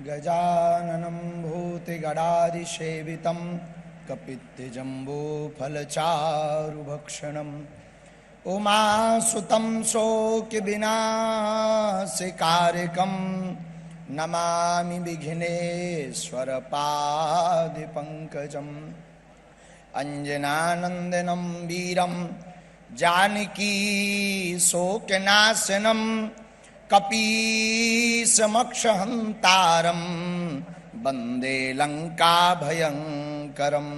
गजाननं भूतिगणाधिसेवितं कपित्थजम्बूफलचारुभक्षणम् उमासुतं शोकविनाशकारिकं नमामि विघ्नेश्वरपादपङ्कजम् अंजनानंदनं वीरं जानकी शोकनाशनं कपीशमक्षहन्तारं वन्दे लङ्काभयङ्करम्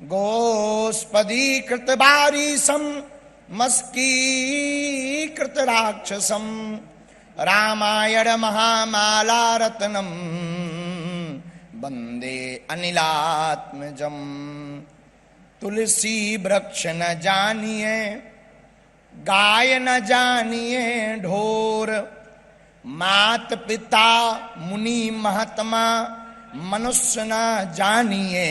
गोस्पदीकृतवारिशं मस्कीकृतराक्षसं रामायण महामालारत्नम् वन्दे अनिलात्मजं। तुलसी वृक्ष न जानिए गाय न जानिए ढोर, मात पिता मुनि महात्मा मनुष्य न जानिए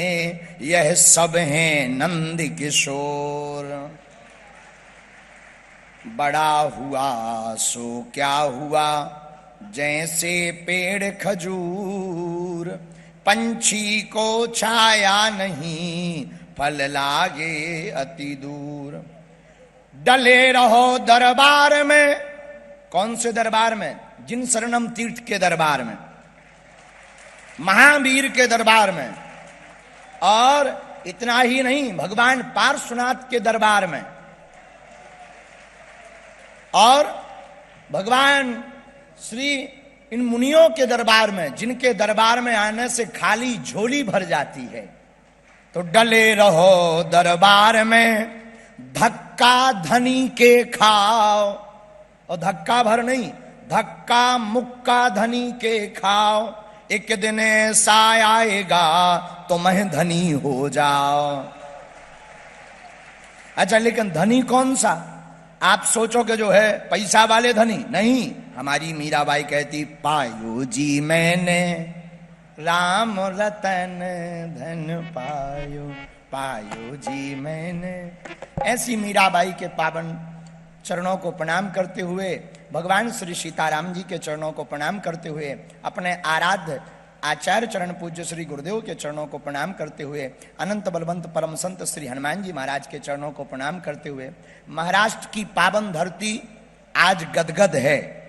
यह सब हैं नंद किशोर। बड़ा हुआ सो क्या हुआ जैसे पेड़ खजूर, पंछी को छाया नहीं फल लागे अति दूर। डले रहो दरबार में, कौन से दरबार में? जिन शरणम तीर्थ के दरबार में, महावीर के दरबार में। और इतना ही नहीं, भगवान पार्श्वनाथ के दरबार में, और भगवान श्री इन मुनियों के दरबार में, जिनके दरबार में आने से खाली झोली भर जाती है। तो डले रहो दरबार में, धक्का धनी के खाओ। और धक्का भर नहीं, धक्का मुक्का धनी के खाओ। एक दिन ऐसा आएगा तुम्हें धनी हो जाओ। अच्छा, लेकिन धनी कौन सा? आप सोचोगे जो है पैसा वाले धनी नहीं। हमारी मीराबाई कहती, पायो जी मैंने राम रतन धन पायो, पायो जी मैंने। ऐसी मीराबाई के पावन चरणों को प्रणाम करते हुए, भगवान श्री सीताराम जी के चरणों को प्रणाम करते हुए, अपने आराध्य आचार्य चरण पूज्य श्री गुरुदेव के चरणों को प्रणाम करते हुए, अनंत बलवंत परम संत श्री हनुमान जी महाराज के चरणों को प्रणाम करते हुए, महाराष्ट्र की पावन धरती आज गदगद है।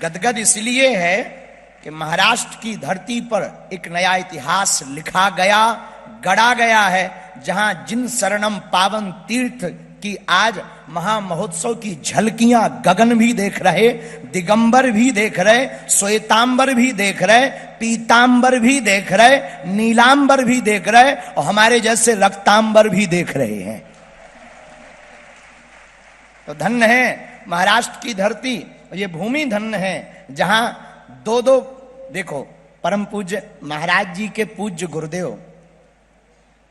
गदगद इसलिए है कि महाराष्ट्र की धरती पर एक नया इतिहास लिखा गया, गढ़ा गया है, जहां जिन शरणम पावन तीर्थ की आज महामहोत्सव की झलकियां गगन भी देख रहे, दिगंबर भी देख रहे, श्वेतांबर भी देख रहे, पीतांबर भी देख रहे, नीलांबर भी देख रहे, और हमारे जैसे रक्तांबर भी देख रहे हैं। तो धन्य है महाराष्ट्र की धरती, ये भूमि धन्य है जहां दो दो, देखो परम पूज्य महाराज जी के पूज्य गुरुदेव।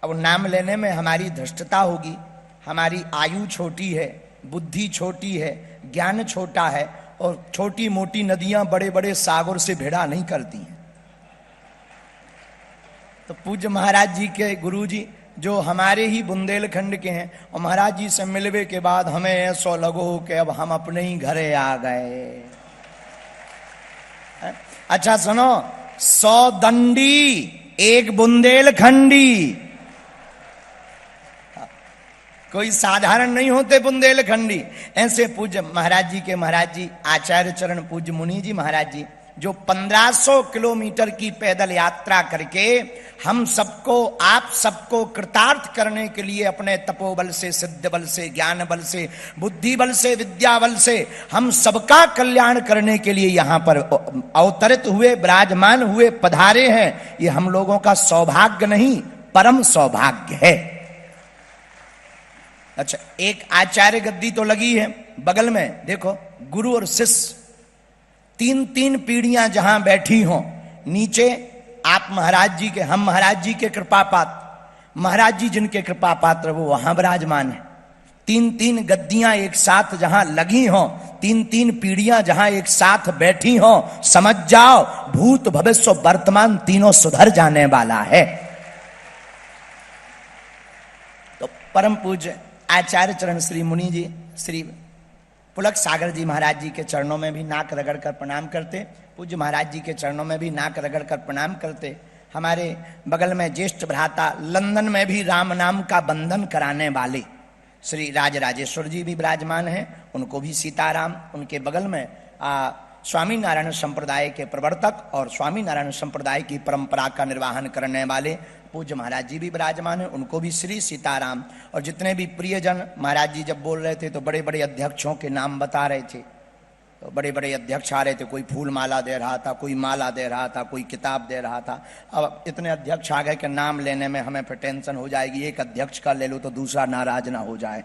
अब नाम लेने में हमारी धृष्टता होगी, हमारी आयु छोटी है, बुद्धि छोटी है, ज्ञान छोटा है, और छोटी मोटी नदियां बड़े बड़े सागर से भिड़ा नहीं करती हैं। तो पूज्य महाराज जी के गुरु जी जो हमारे ही बुंदेलखंड के हैं, और महाराज जी से मिलने के बाद हमें ऐसा लगो कि अब हम अपने ही घरे आ गए। अच्छा सुनो, 100 दंडी एक बुंदेलखंडी। कोई साधारण नहीं होते बुंदेलखंडी। ऐसे पूज्य महाराज जी के महाराज जी आचार्य चरण पूज्य मुनि जी महाराज जी, जो 1500 किलोमीटर की पैदल यात्रा करके हम सबको, आप सबको कृतार्थ करने के लिए अपने तपोबल से, सिद्ध बल से, ज्ञान बल से, बुद्धि बल से, विद्या बल से हम सबका कल्याण करने के लिए यहाँ पर अवतरित हुए, विराजमान हुए, पधारे हैं। ये हम लोगों का सौभाग्य नहीं, परम सौभाग्य है। अच्छा, एक आचार्य गद्दी तो लगी है बगल में, देखो गुरु और शिष्य 3-3 पीढ़ियां जहां बैठी हों, नीचे आप महाराज जी के, हम महाराज जी के कृपा पात्र, महाराज जी जिनके कृपा पात्र वो वहां विराजमान है। 3-3 गद्दियां एक साथ जहां लगी हों, 3-3 पीढ़ियां जहां एक साथ बैठी हों, समझ जाओ भूत भविष्य वर्तमान तीनों सुधर जाने वाला है। तो परम पूज्य आचार्य चरण श्री मुनि जी, श्री पुलक सागर जी महाराज जी के चरणों में भी नाक रगड़ कर प्रणाम करते, पूज्य महाराज जी के चरणों में भी नाक रगड़ कर प्रणाम करते। हमारे बगल में ज्येष्ठ भ्राता लंदन में भी राम नाम का बंधन कराने वाले श्री राजराजेश्वर जी भी विराजमान हैं, उनको भी सीताराम। उनके बगल में स्वामी नारायण संप्रदाय के प्रवर्तक और स्वामी नारायण संप्रदाय की परंपरा का निर्वाहन करने वाले पूज्य महाराज जी भी विराजमान हैं, उनको भी श्री सीताराम। और जितने भी प्रियजन, महाराज जी जब बोल रहे थे तो बड़े बड़े अध्यक्षों के नाम बता रहे थे, तो बड़े बड़े अध्यक्ष आ रहे थे, कोई फूल माला दे रहा था, कोई माला दे रहा था, कोई किताब दे रहा था। अब इतने अध्यक्ष आ गए कि नाम लेने में हमें फिर टेंशन हो जाएगी, एक अध्यक्ष का ले लो तो दूसरा नाराज ना हो जाए।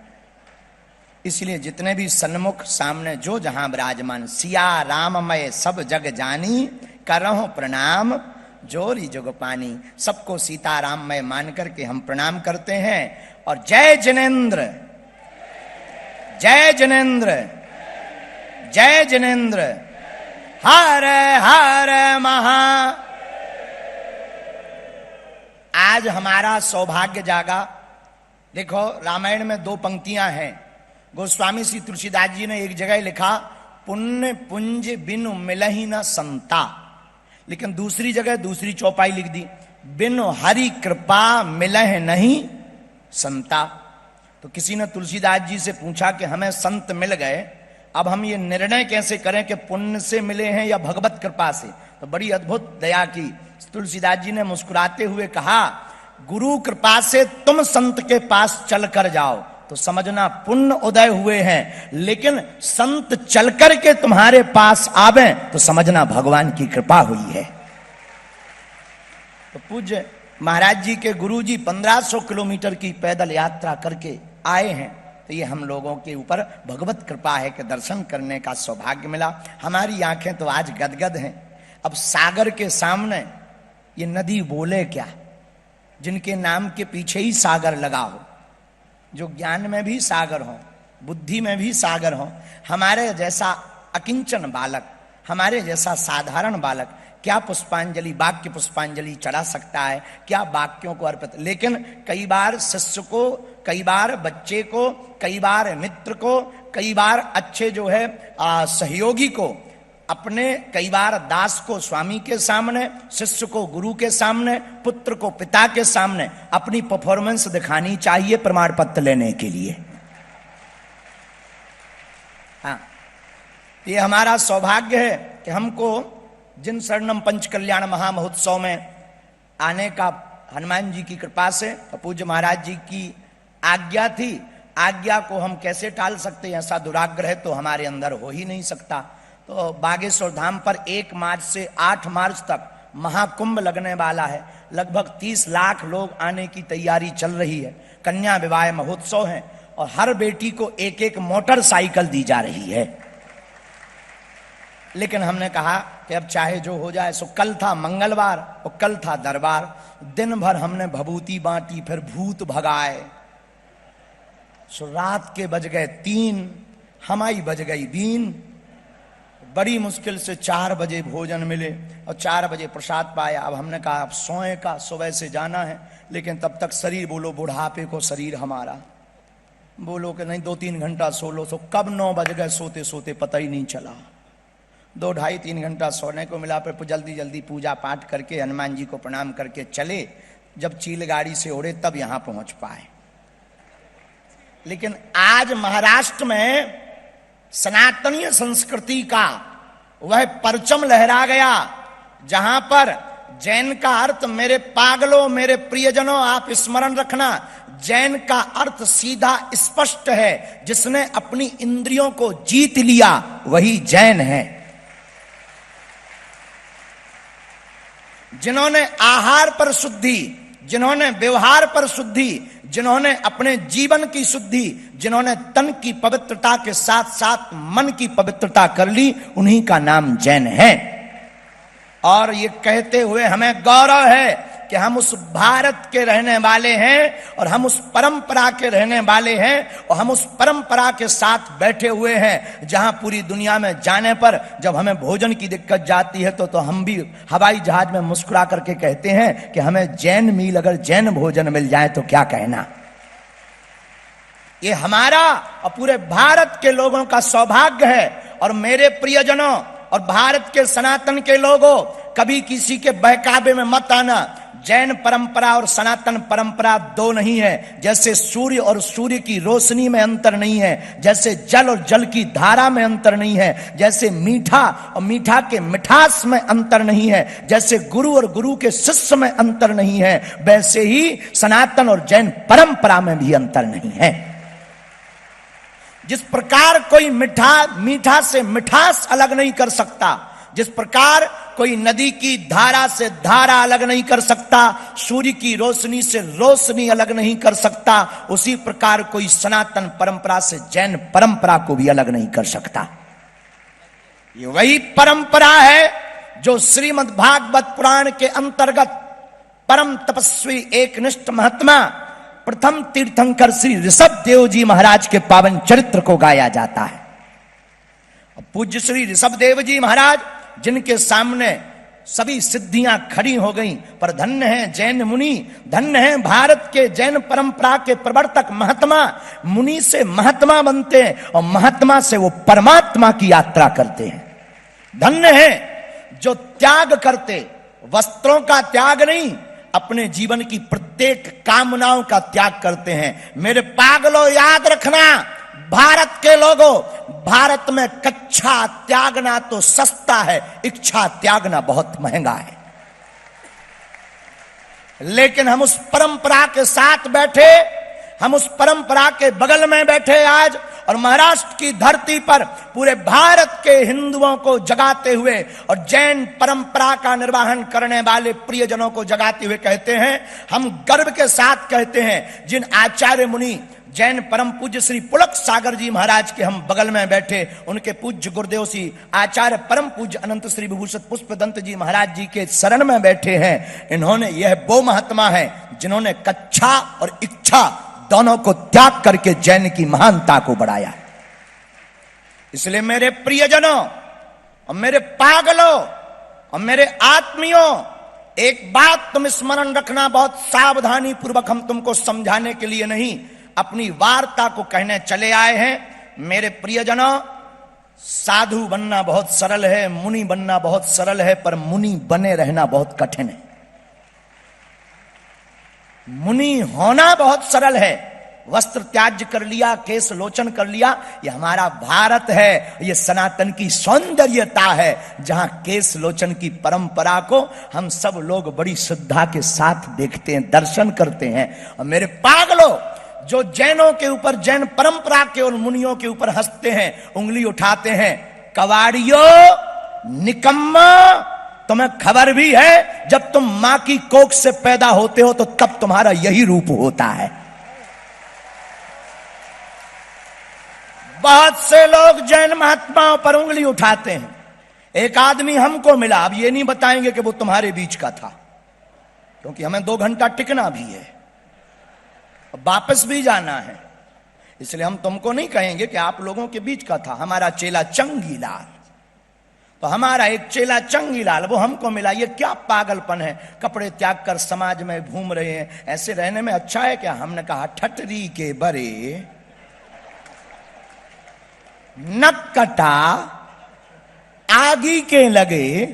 इसलिए जितने भी सन्मुख सामने जो जहां विराजमान, सिया राममय सब जग जानी, करहु प्रणाम जोरी जुग पानी, सबको सीताराममय मान करके हम प्रणाम करते हैं। और जय जिनेन्द्र, जय जिनेन्द्र, जय जिनेन्द्र, हर हर महा। आज हमारा सौभाग्य जागा। देखो रामायण में 2 पंक्तियां हैं। गोस्वामी श्री तुलसीदास जी ने एक जगह लिखा, पुण्य पुंज बिनु मिलहि न संता, लेकिन दूसरी जगह दूसरी चौपाई लिख दी, बिनु हरि कृपा मिलह नहीं संता। तो किसी ने तुलसीदास जी से पूछा कि हमें संत मिल गए, अब हम ये निर्णय कैसे करें कि पुण्य से मिले हैं या भगवत कृपा से। तो बड़ी अद्भुत दया की तुलसीदास जी ने मुस्कुराते हुए कहा, गुरु कृपा से तुम संत के पास चल कर जाओ तो समझना पुण्य उदय हुए हैं, लेकिन संत चलकर के तुम्हारे पास आवे तो समझना भगवान की कृपा हुई है। तो पूज्य महाराज जी के गुरु जी 1500 किलोमीटर की पैदल यात्रा करके आए हैं, तो ये हम लोगों के ऊपर भगवत कृपा है कि दर्शन करने का सौभाग्य मिला। हमारी आंखें तो आज गदगद हैं। अब सागर के सामने ये नदी बोले क्या, जिनके नाम के पीछे ही सागर लगा हो, जो ज्ञान में भी सागर हो, बुद्धि में भी सागर हो। हमारे जैसा अकिंचन बालक, हमारे जैसा साधारण बालक क्या पुष्पांजलि, वाक्य पुष्पांजलि चढ़ा सकता है, क्या वाक्यों को अर्पित। लेकिन कई बार शिष्य को, कई बार बच्चे को, कई बार मित्र को, कई बार अच्छे जो है सहयोगी को, अपने कई बार दास को स्वामी के सामने, शिष्य को गुरु के सामने, पुत्र को पिता के सामने अपनी परफॉर्मेंस दिखानी चाहिए प्रमाण पत्र लेने के लिए। हाँ, ये हमारा सौभाग्य है कि हमको जिन शरणम पंच कल्याण महामहोत्सव में आने का हनुमान जी की कृपा से पूज्य महाराज जी की आज्ञा थी। आज्ञा को हम कैसे टाल सकते हैं, ऐसा दुराग्रह तो हमारे अंदर हो ही नहीं सकता। तो बागेश्वर धाम पर 1 मार्च से 8 मार्च तक महाकुंभ लगने वाला है। लगभग 30 लाख लोग आने की तैयारी चल रही है। कन्या विवाह महोत्सव है और हर बेटी को 1-1 मोटरसाइकिल दी जा रही है। लेकिन हमने कहा कि अब चाहे जो हो जाए। सो कल था मंगलवार और कल था दरबार। दिन भर हमने भभूति बांटी, फिर भूत भगाए। सो रात के बज गए 3, हमारी बज गई 3। बड़ी मुश्किल से 4 बजे भोजन मिले और 4 बजे प्रसाद पाया। अब हमने कहा अब सोए का, सुबह से जाना है। लेकिन तब तक शरीर, बोलो बुढ़ापे को शरीर हमारा, बोलो कि नहीं 2-3 घंटा सो लो। तो कब 9 बज गए सोते सोते पता ही नहीं चला। 2-2.5-3 घंटा सोने को मिला। फिर जल्दी जल्दी पूजा पाठ करके हनुमान जी को प्रणाम करके चले। जब चील गाड़ी से उड़े तब यहां पहुंच पाए। लेकिन आज महाराष्ट्र में सनातनीय संस्कृति का वह परचम लहरा गया, जहां पर जैन का अर्थ, मेरे पागलों, मेरे प्रियजनों, आप स्मरण रखना, जैन का अर्थ सीधा स्पष्ट है। जिसने अपनी इंद्रियों को जीत लिया वही जैन है। जिन्होंने आहार पर शुद्धि, जिन्होंने व्यवहार पर शुद्धि, जिन्होंने अपने जीवन की शुद्धि, जिन्होंने तन की पवित्रता के साथ साथ मन की पवित्रता कर ली, उन्हीं का नाम जैन है। और ये कहते हुए हमें गौरव है कि हम उस भारत के रहने वाले हैं और हम उस परंपरा के रहने वाले हैं और हम उस परंपरा के साथ बैठे हुए हैं, जहां पूरी दुनिया में जाने पर जब हमें भोजन की दिक्कत जाती है तो हम भी हवाई जहाज में मुस्कुरा करके कहते हैं कि हमें जैन मील, अगर जैन भोजन मिल जाए तो क्या कहना। ये हमारा और पूरे भारत के लोगों का सौभाग्य है। और मेरे प्रियजनों और भारत के सनातन के लोगों, कभी किसी के बहकावे में मत आना। जैन परंपरा और सनातन परंपरा दो नहीं है। जैसे सूर्य और सूर्य की रोशनी में अंतर नहीं है, जैसे जल और जल की धारा में अंतर नहीं है, जैसे मीठा और मीठा के मिठास में अंतर नहीं है, जैसे गुरु और गुरु के शिष्य में अंतर नहीं है, वैसे ही सनातन और जैन परंपरा में भी अंतर नहीं है। जिस प्रकार कोई मीठा से मिठास अलग नहीं कर सकता, जिस प्रकार कोई नदी की धारा से धारा अलग नहीं कर सकता, सूर्य की रोशनी से रोशनी अलग नहीं कर सकता, उसी प्रकार कोई सनातन परंपरा से जैन परंपरा को भी अलग नहीं कर सकता। ये वही परंपरा है जो श्रीमद् भागवत पुराण के अंतर्गत परम तपस्वी एकनिष्ठ महात्मा प्रथम तीर्थंकर श्री ऋषभ देव जी महाराज के पावन चरित्र को गाया जाता है। पूज्य श्री ऋषभ देव जी महाराज, जिनके सामने सभी सिद्धियां खड़ी हो गईं, पर धन्य है जैन मुनि, धन्य है भारत के जैन परंपरा के प्रवर्तक महात्मा। मुनि से महात्मा बनते हैं और महात्मा से वो परमात्मा की यात्रा करते हैं। धन्य है जो त्याग करते, वस्त्रों का त्याग नहीं, अपने जीवन की प्रत्येक कामनाओं का त्याग करते हैं। मेरे पागलों, याद रखना, भारत के लोगों, भारत में कच्छा त्यागना तो सस्ता है, इच्छा त्यागना बहुत महंगा है। लेकिन हम उस परंपरा के साथ बैठे, हम उस परंपरा के बगल में बैठे आज, और महाराष्ट्र की धरती पर पूरे भारत के हिंदुओं को जगाते हुए और जैन परंपरा का निर्वहन करने वाले प्रियजनों को जगाते हुए कहते हैं, हम गर्व के साथ कहते हैं, जिन आचार्य मुनि जैन परम पूज्य श्री पुलक सागर जी महाराज के हम बगल में बैठे, उनके पूज्य गुरुदेव श्री आचार्य परम पूज्य अनंत श्री विभूषित पुष्पदंत जी महाराज जी के शरण में बैठे हैं। इन्होंने, यह वो महात्मा है जिन्होंने कच्छा और इच्छा दोनों को त्याग करके जैन की महानता को बढ़ाया। इसलिए मेरे प्रियजनों और मेरे पागलों और मेरे आत्मियों, एक बात तुम स्मरण रखना, बहुत सावधानी पूर्वक हम तुमको समझाने के लिए नहीं, अपनी वार्ता को कहने चले आए हैं। मेरे प्रियजनों, साधु बनना बहुत सरल है, मुनि बनना बहुत सरल है, पर मुनि बने रहना बहुत कठिन है। मुनि होना बहुत सरल है, वस्त्र त्याज्य कर लिया, केश लोचन कर लिया, यह हमारा भारत है, यह सनातन की सौंदर्यता है, जहां केश लोचन की परंपरा को हम सब लोग बड़ी श्रद्धा के साथ देखते हैं, दर्शन करते हैं। और मेरे पागलों, जो जैनों के ऊपर, जैन परंपरा के और मुनियों के ऊपर हंसते हैं, उंगली उठाते हैं, कवाड़ियों, निकम्मा, तुम्हें खबर भी है जब तुम मां की कोख से पैदा होते हो तो तब तुम्हारा यही रूप होता है। बहुत से लोग जैन महात्माओं पर उंगली उठाते हैं। एक आदमी हमको मिला, अब ये नहीं बताएंगे कि वो तुम्हारे बीच का था, क्योंकि हमें 2 घंटा टिकना भी है, वापस भी जाना है, इसलिए हम तुमको नहीं कहेंगे कि आप लोगों के बीच का था। हमारा चेला चंगीलाल, तो हमारा एक चेला चंगीलाल, वो हमको मिला। ये क्या पागलपन है, कपड़े त्याग कर समाज में घूम रहे हैं, ऐसे रहने में अच्छा है क्या? हमने कहा, ठटरी के बरे नक कटा आगी के लगे,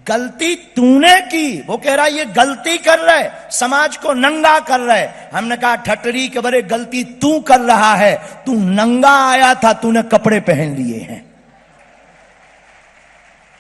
गलती तूने की। वो कह रहा ये गलती कर रहे, समाज को नंगा कर रहे। हमने कहा, ठटरी के बरे गलती तू कर रहा है, तू नंगा आया था, तूने कपड़े पहन लिए हैं।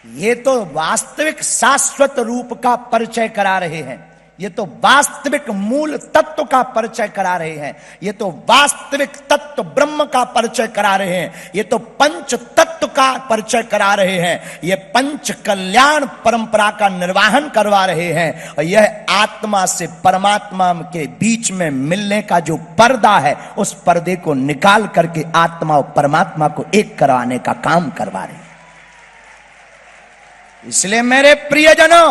ये तो वास्तविक शाश्वत रूप का परिचय करा रहे हैं, ये तो वास्तविक मूल तत्व का परिचय करा रहे हैं, ये तो वास्तविक तत्व ब्रह्म का परिचय करा रहे हैं, ये तो पंच तत्व का परिचय करा रहे हैं, ये पंच कल्याण परंपरा का निर्वहन करवा रहे हैं। और यह आत्मा से परमात्मा के बीच में मिलने का जो पर्दा है, उस पर्दे को निकाल करके आत्मा और परमात्मा को एक करवाने का काम करवा रहे हैं। इसलिए मेरे प्रियजनों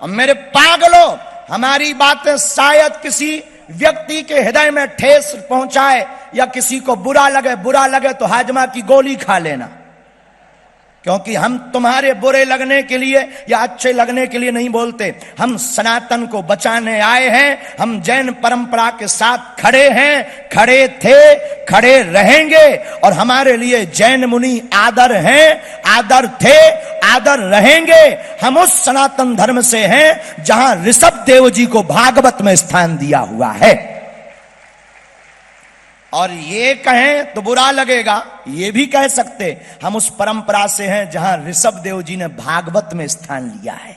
और मेरे पागलों, हमारी बातें शायद किसी व्यक्ति के हृदय में ठेस पहुंचाए, या किसी को बुरा लगे तो हाजमा की गोली खा लेना। क्योंकि हम तुम्हारे बुरे लगने के लिए या अच्छे लगने के लिए नहीं बोलते। हम सनातन को बचाने आए हैं। हम जैन परंपरा के साथ खड़े हैं, खड़े थे, खड़े रहेंगे। और हमारे लिए जैन मुनि आदर हैं, आदर थे, आदर रहेंगे। हम उस सनातन धर्म से हैं जहां ऋषभ देव जी को भागवत में स्थान दिया हुआ है। और ये कहें तो बुरा लगेगा, ये भी कह सकते हम उस परंपरा से हैं जहां ऋषभ देव जी ने भागवत में स्थान लिया है।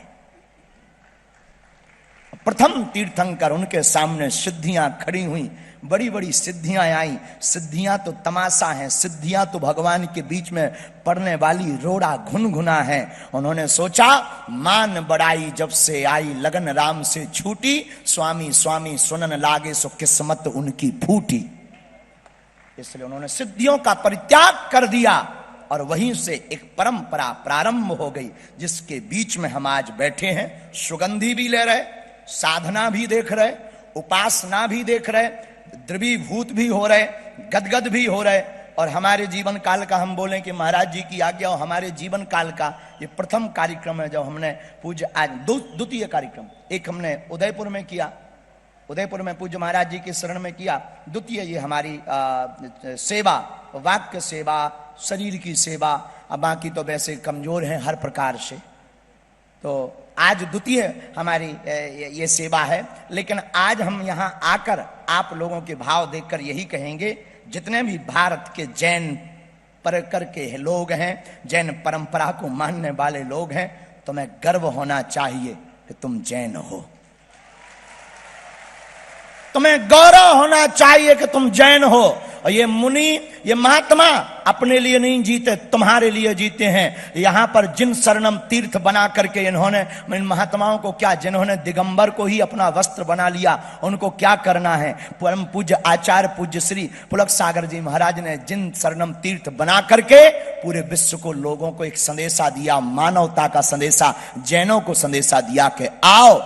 प्रथम तीर्थंकर, उनके सामने सिद्धियां खड़ी हुई, बड़ी बड़ी सिद्धियां आई। सिद्धियां तो तमाशा हैं, सिद्धियां तो भगवान के बीच में पड़ने वाली रोड़ा घुनघुना है। उन्होंने सोचा मान बड़ाई जब से आई, लगन राम से छूटी, स्वामी स्वामी सुनन लागे सो किस्मत उनकी फूटी। इसलिए उन्होंने सिद्धियों का परित्याग कर दिया और वहीं से एक परंपरा प्रारंभ हो गई, जिसके बीच में हम आज बैठे हैं। सुगंधी भी ले रहे, साधना भी देख रहे, उपासना भी देख रहे, द्रवीभूत भी हो रहे, गदगद भी हो रहे। और हमारे जीवन काल का हम बोलें कि महाराज जी की आज्ञा हो, हमारे जीवन काल का ये प्रथम कार्यक्रम है। जब हमने पूज्य आज द्वितीय कार्यक्रम, एक हमने उदयपुर में किया, उदयपुर में पूज्य महाराज जी के शरण में किया। द्वितीय ये हमारी सेवा, वाक्य सेवा, शरीर की सेवा। अब बाकी तो वैसे कमजोर हैं हर प्रकार से, तो आज द्वितीय हमारी ये सेवा है। लेकिन आज हम यहाँ आकर आप लोगों के भाव देखकर यही कहेंगे, जितने भी भारत के जैन परकर के लोग हैं, जैन परंपरा को मानने वाले लोग हैं, तुम्हें गर्व होना चाहिए कि तुम जैन हो। तुम्हें गौरव होना चाहिए कि तुम जैन हो। और ये मुनि, ये महात्मा अपने लिए नहीं जीते, तुम्हारे लिए जीते हैं। यहां पर जिन शरणम तीर्थ बना करके इन्होंने, इन महात्माओं को क्या, जिन्होंने दिगंबर को ही अपना वस्त्र बना लिया, उनको क्या करना है। परम पूज्य आचार्य पूज्य श्री पुलक सागर जी महाराज ने जिन शरणम तीर्थ बना करके पूरे विश्व को, लोगों को एक संदेशा दिया, मानवता का संदेशा, जैनों को संदेशा दिया कि आओ,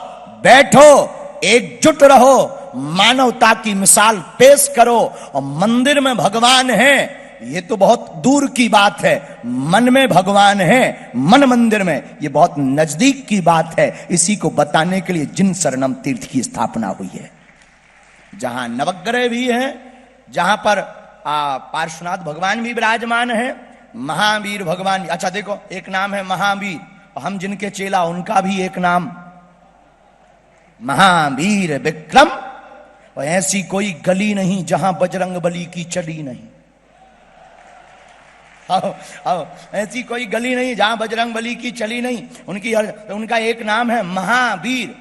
बैठो, एकजुट रहो, मानवता की मिसाल पेश करो। और मंदिर में भगवान है, ये तो बहुत दूर की बात है। मन में भगवान है, मन मंदिर में, ये बहुत नजदीक की बात है। इसी को बताने के लिए जिन शरणम तीर्थ की स्थापना हुई है, जहां नवग्रह भी है, जहां पर पार्श्वनाथ भगवान भी विराजमान है, महावीर भगवान। अच्छा देखो, एक नाम है महावीर, हम जिनके चेला उनका भी एक नाम महावीर विक्रम। और ऐसी कोई गली नहीं जहां बजरंग बली की चली नहीं। आओ, ऐसी कोई गली नहीं जहां बजरंग बली की चली नहीं। उनका एक नाम है महावीर।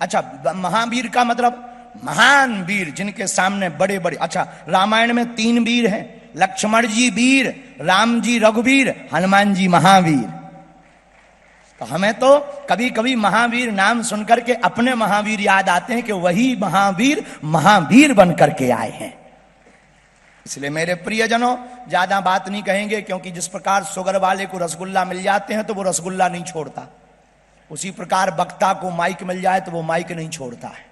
अच्छा, महावीर का मतलब महान वीर, जिनके सामने बड़े बड़े, अच्छा रामायण में 3 वीर हैं, लक्ष्मण जी वीर, राम जी रघुवीर, हनुमान जी महावीर। तो हमें तो कभी कभी महावीर नाम सुनकर के अपने महावीर याद आते हैं कि वही महावीर महावीर बन करके आए हैं। इसलिए मेरे प्रियजनों, ज्यादा बात नहीं कहेंगे, क्योंकि जिस प्रकार शुगर वाले को रसगुल्ला मिल जाते हैं तो वो रसगुल्ला नहीं छोड़ता, उसी प्रकार वक्ता को माइक मिल जाए तो वो माइक नहीं छोड़ता है,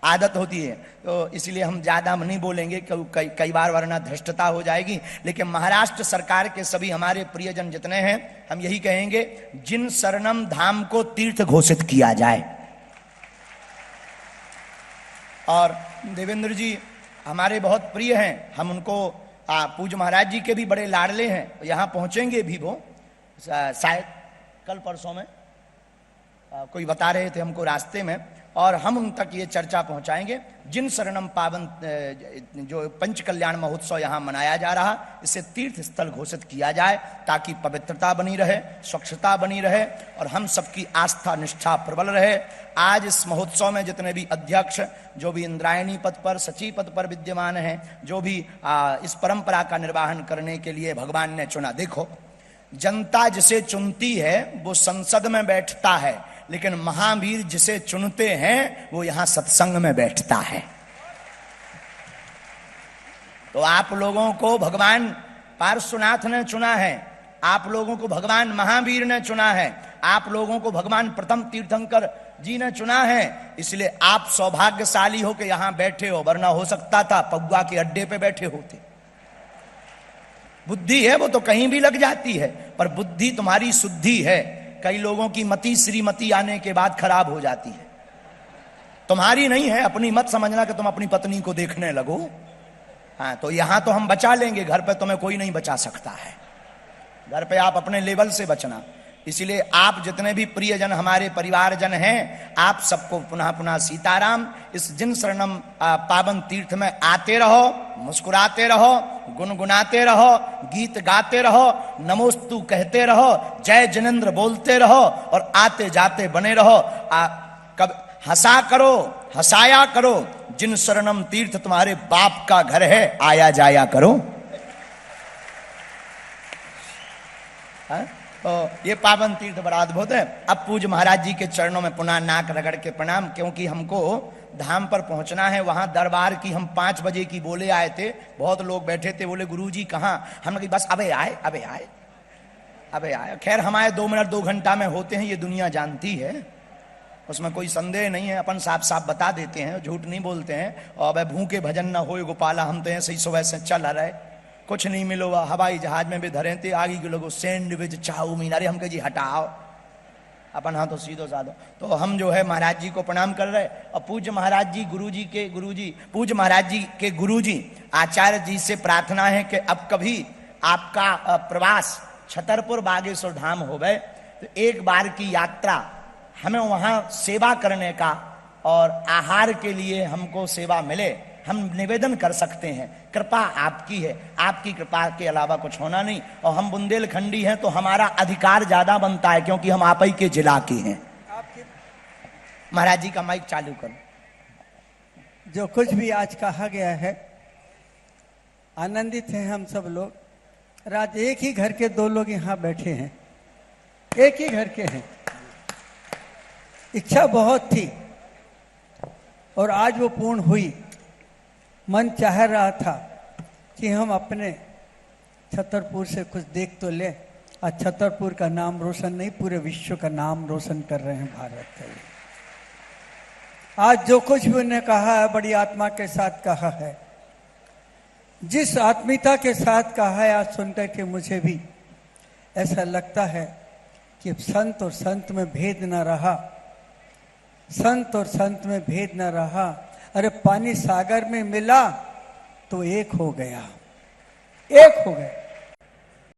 आदत होती है। तो इसलिए हम ज्यादा नहीं बोलेंगे, कई बार वरना धृष्टता हो जाएगी। लेकिन महाराष्ट्र सरकार के सभी हमारे प्रियजन जितने हैं, हम यही कहेंगे, जिन शरणम धाम को तीर्थ घोषित किया जाए। और देवेंद्र जी हमारे बहुत प्रिय हैं, हम उनको पूज्य महाराज जी के भी बड़े लाडले हैं। यहाँ पहुंचेंगे भी वो शायद कल परसों में, कोई बता रहे थे हमको रास्ते में, और हम उन तक ये चर्चा पहुंचाएंगे। जिन शरणम पावन जो पंच कल्याण महोत्सव यहाँ मनाया जा रहा, इसे तीर्थ स्थल घोषित किया जाए, ताकि पवित्रता बनी रहे, स्वच्छता बनी रहे और हम सबकी आस्था निष्ठा प्रबल रहे। आज इस महोत्सव में जितने भी अध्यक्ष, जो भी इंद्रायणी पद पर, सचिव पद पर विद्यमान हैं, जो भी इस परंपरा का निर्वाहन करने के लिए भगवान ने चुना। देखो, जनता जिसे चुनती है वो संसद में बैठता है, लेकिन महावीर जिसे चुनते हैं वो यहां सत्संग में बैठता है। तो आप लोगों को भगवान पार्श्वनाथ ने चुना है, आप लोगों को भगवान महावीर ने चुना है, आप लोगों को भगवान प्रथम तीर्थंकर जी ने चुना है। इसलिए आप सौभाग्यशाली हो कि यहां बैठे हो, वरना हो सकता था पगुआ के अड्डे पे बैठे होते। बुद्धि है वो तो कहीं भी लग जाती है, पर बुद्धि तुम्हारी शुद्धि है। कई लोगों की मति श्रीमती आने के बाद खराब हो जाती है, तुम्हारी नहीं है। अपनी मत समझना कि तुम अपनी पत्नी को देखने लगो। हाँ, तो यहां तो हम बचा लेंगे, घर पे तुम्हें कोई नहीं बचा सकता है। घर पे आप अपने लेवल से बचना। इसलिए आप जितने भी प्रियजन हमारे परिवारजन हैं, आप सबको पुनः पुनः सीताराम। इस जिन शरणम पावन तीर्थ में आते रहो, मुस्कुराते रहो, गुनगुनाते रहो, गीत गाते रहो, नमोस्तु कहते रहो, जय जिनेंद्र बोलते रहो और आते जाते बने रहो। कब हंसा करो, हंसाया करो। जिन शरणम तीर्थ तुम्हारे बाप का घर है, आया जाया करो। तो ये पावन तीर्थ बड़ा अद्भुत है। अब पूज्य महाराज जी के चरणों में पुनः नाक रगड़ के प्रणाम, क्योंकि हमको धाम पर पहुंचना है। वहां दरबार की हम 5 बजे की बोले आए थे, बहुत लोग बैठे थे, बोले गुरुजी कहाँ। हमने कहा बस अबे आए, अबे आए, अबे आए। खैर हमारे 2 मिनट 2 घंटा में होते हैं, ये दुनिया जानती है, उसमें कोई संदेह नहीं है। अपन साफ साफ बता देते हैं, झूठ नहीं बोलते हैं। और अब भूखे भजन न हो गोपाला, हम तो ऐसे ही सुबह से चल रहे, कुछ नहीं मिलो। हवाई जहाज में भी धरे थे, आगे के लोगों सैंडविच चाउमीन, अरे हम कहे जी हटाओ, अपन हाँ तो सीधो साधो। तो हम जो है महाराज जी को प्रणाम कर रहे। और पूज्य महाराज जी गुरुजी के गुरुजी, पूज्य महाराज जी के गुरुजी आचार्य जी से प्रार्थना है कि अब कभी आपका प्रवास छतरपुर बागेश्वर धाम हो गए तो एक बार की यात्रा हमें वहां सेवा करने का और आहार के लिए हमको सेवा मिले, हम निवेदन कर सकते हैं। कृपा आपकी है, आपकी कृपा के अलावा कुछ होना नहीं। और हम बुंदेलखंडी हैं तो हमारा अधिकार ज्यादा बनता है, क्योंकि हम आप ही के जिला के हैं। महाराज जी का माइक चालू करो। जो कुछ भी आज कहा गया है, आनंदित हैं हम सब लोग। राज एक ही घर के 2 लोग यहाँ बैठे हैं, एक ही घर के हैं। इच्छा बहुत थी और आज वो पूर्ण हुई। मन चाह रहा था कि हम अपने छतरपुर से कुछ देख तो ले। आज छतरपुर का नाम रोशन नहीं, पूरे विश्व का नाम रोशन कर रहे हैं भारत का। आज जो कुछ भी उन्होंने कहा है, बड़ी आत्मा के साथ कहा है। जिस आत्मीयता के साथ कहा है, आज सुनकर के मुझे भी ऐसा लगता है कि संत और संत में भेद न रहा, संत और संत में भेद न रहा। अरे पानी सागर में मिला तो एक हो गया, एक हो गया।